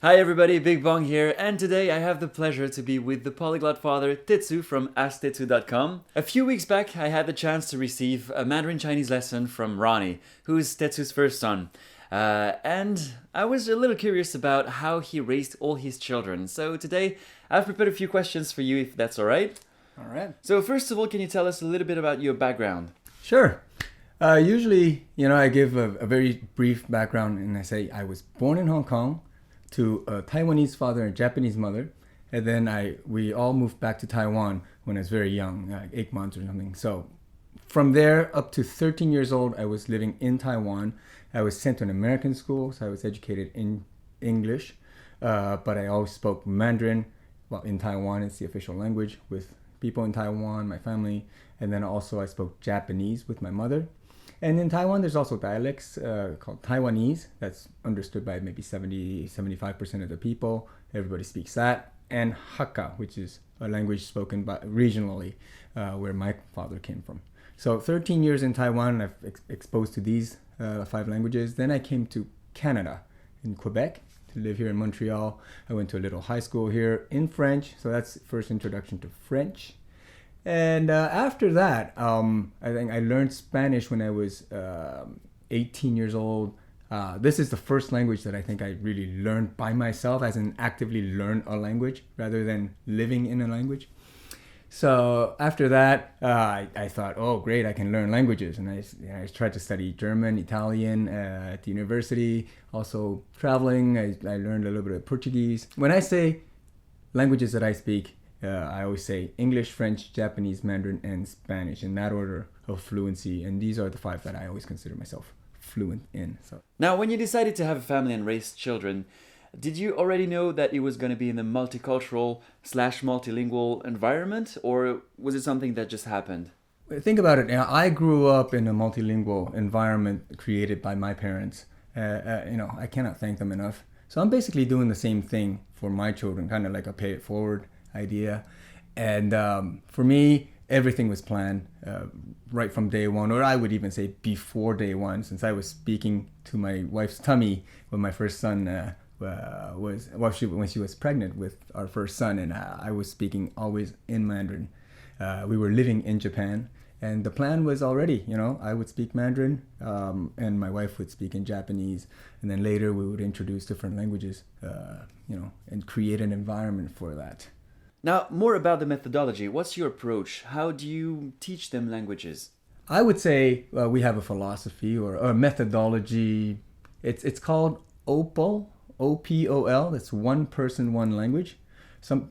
Hi everybody, Big Bong here, and today I have the pleasure to be with the Polyglot father Tetsu from AskTetsu.com. A few weeks back, I had the chance to receive a Mandarin Chinese lesson from Ronnie, who is Tetsu's first son. And I was a little curious about how he raised all his children. So today, I've prepared a few questions for you, if that's alright. All right. So first of all, can you tell us a little bit about your background? Sure. Usually, I give a very brief background and I say I was born in Hong Kong to a Taiwanese father and Japanese mother. And then we all moved back to Taiwan when I was very young, like 8 months or something. So from there up to 13 years old, I was living in Taiwan. I was sent to an American school, so I was educated in English. But I always spoke Mandarin. Well, in Taiwan, it's the official language with people in Taiwan, my family. And then also I spoke Japanese with my mother. And in Taiwan, there's also dialects called Taiwanese. That's understood by maybe 75% of the people. Everybody speaks that. And Hakka, which is a language spoken regionally, where my father came from. So 13 years in Taiwan, I've exposed to these 5 languages. Then I came to Canada, in Quebec, to live here in Montreal. I went to a little high school here in French. So that's first introduction to French. And after that, I think I learned Spanish when I was 18 years old. This is the first language that I think I really learned by myself, as in actively learn a language rather than living in a language. So after that, I thought, oh, great, I can learn languages. And I tried to study German, Italian at the university. Also traveling, I learned a little bit of Portuguese. When I say languages that I speak, I always say English, French, Japanese, Mandarin, and Spanish in that order of fluency. And these are the 5 that I always consider myself fluent in. So Now, when you decided to have a family and raise children, did you already know that it was going to be in the multicultural/multilingual environment, or was it something that just happened? think about it. I grew up in a multilingual environment created by my parents. I cannot thank them enough. So I'm basically doing the same thing for my children, kind of like a pay it forward idea. And for me, everything was planned right from day one, or I would even say before day one, since I was speaking to my wife's tummy when my first son when she was pregnant with our first son, and I was speaking always in Mandarin. We were living in Japan, and the plan was already, I would speak Mandarin, and my wife would speak in Japanese, and then later we would introduce different languages, and create an environment for that. Now, more about the methodology. What's your approach? How do you teach them languages? I would say we have a philosophy or a methodology. It's called OPOL, OPOL. That's one person, one language.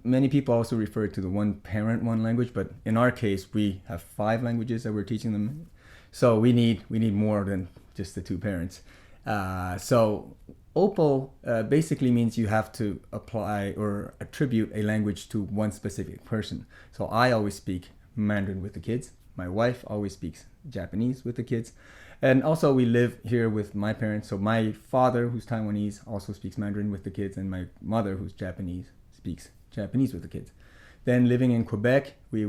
Many people also refer to the one parent, one language, but in our case, we have 5 languages that we're teaching them. So we need more than just the 2 parents. So OPOL basically means you have to apply or attribute a language to one specific person. So I always speak Mandarin with the kids. My wife always speaks Japanese with the kids. And also we live here with my parents. So my father, who's Taiwanese, also speaks Mandarin with the kids. And my mother, who's Japanese, speaks Japanese with the kids. Then living in Quebec, we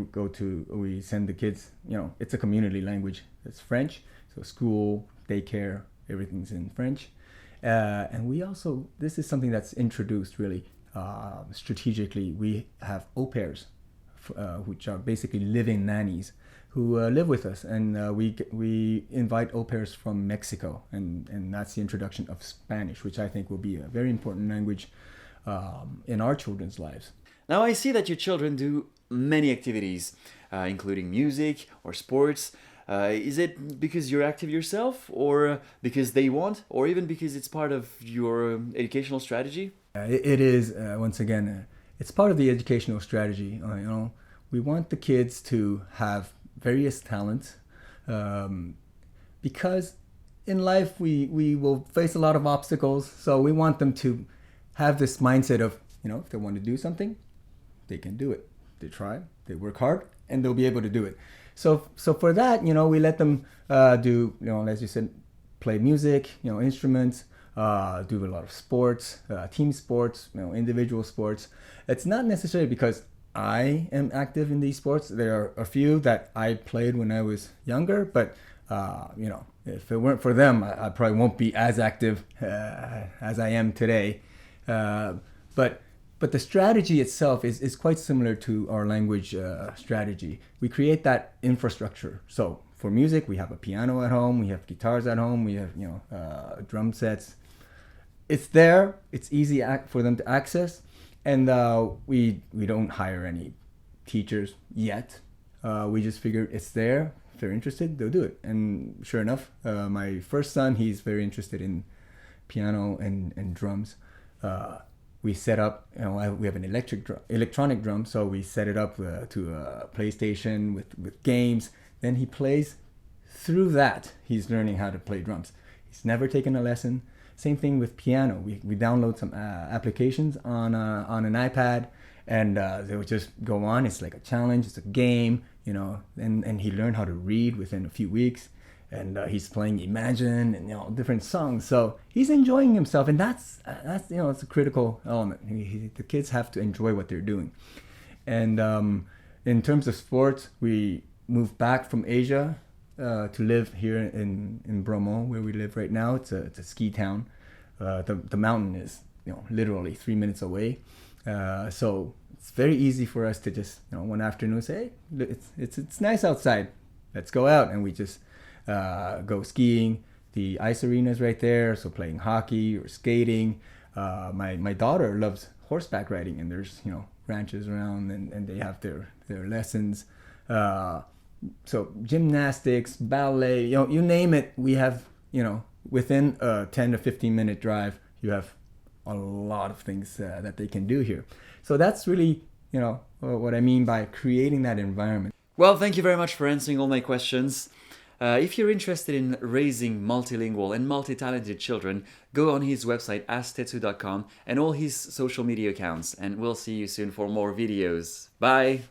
send the kids, it's a community language. It's French. So school, daycare, everything's in French. And we also, this is something that's introduced really strategically. We have au pairs, which are basically live-in nannies who live with us. And we invite au pairs from Mexico. And that's the introduction of Spanish, which I think will be a very important language in our children's lives. Now, I see that your children do many activities, including music or sports. Is it because you're active yourself, or because they want, or even because it's part of your educational strategy? It is, once again, it's part of the educational strategy. We want the kids to have various talents because in life we will face a lot of obstacles. So we want them to have this mindset of, if they want to do something, they can do it. They try, they work hard, and they'll be able to do it. So for that, we let them do, as you said, play music, instruments, do a lot of sports, team sports, individual sports. It's not necessarily because I am active in these sports. There are a few that I played when I was younger, but if it weren't for them, I probably won't be as active as I am today. But the strategy itself is quite similar to our language strategy. We create that infrastructure. So for music, we have a piano at home, we have guitars at home, we have drum sets. It's there. It's easy for them to access, and we don't hire any teachers yet. We just figured it's there. If they're interested, they'll do it. And sure enough, my first son, he's very interested in piano and drums. We set up, we have an electronic drum, so we set it up to a PlayStation with games. Then he plays. Through that, he's learning how to play drums. He's never taken a lesson. Same thing with piano. We download some applications on an iPad, and they would just go on. It's like a challenge. It's a game, and he learned how to read within a few weeks. And he's playing Imagine and different songs, so he's enjoying himself, and that's it's a critical element. The kids have to enjoy what they're doing. And in terms of sports, we moved back from Asia to live here in Bromo, where we live right now. It's a ski town. The mountain is literally 3 minutes away, so it's very easy for us to just one afternoon say, hey, it's nice outside, let's go out, and we just go skiing. The ice arena is right there, so playing hockey or skating. My daughter loves horseback riding, and there's ranches around, and they have their lessons. So gymnastics, ballet, you name it, we have, within a 10 to 15 minute drive, you have a lot of things that they can do here. So that's really, what I mean by creating that environment. Well, thank you very much for answering all my questions. If you're interested in raising multilingual and multi-talented children, go on his website, asktetsu.com, and all his social media accounts, and we'll see you soon for more videos. Bye!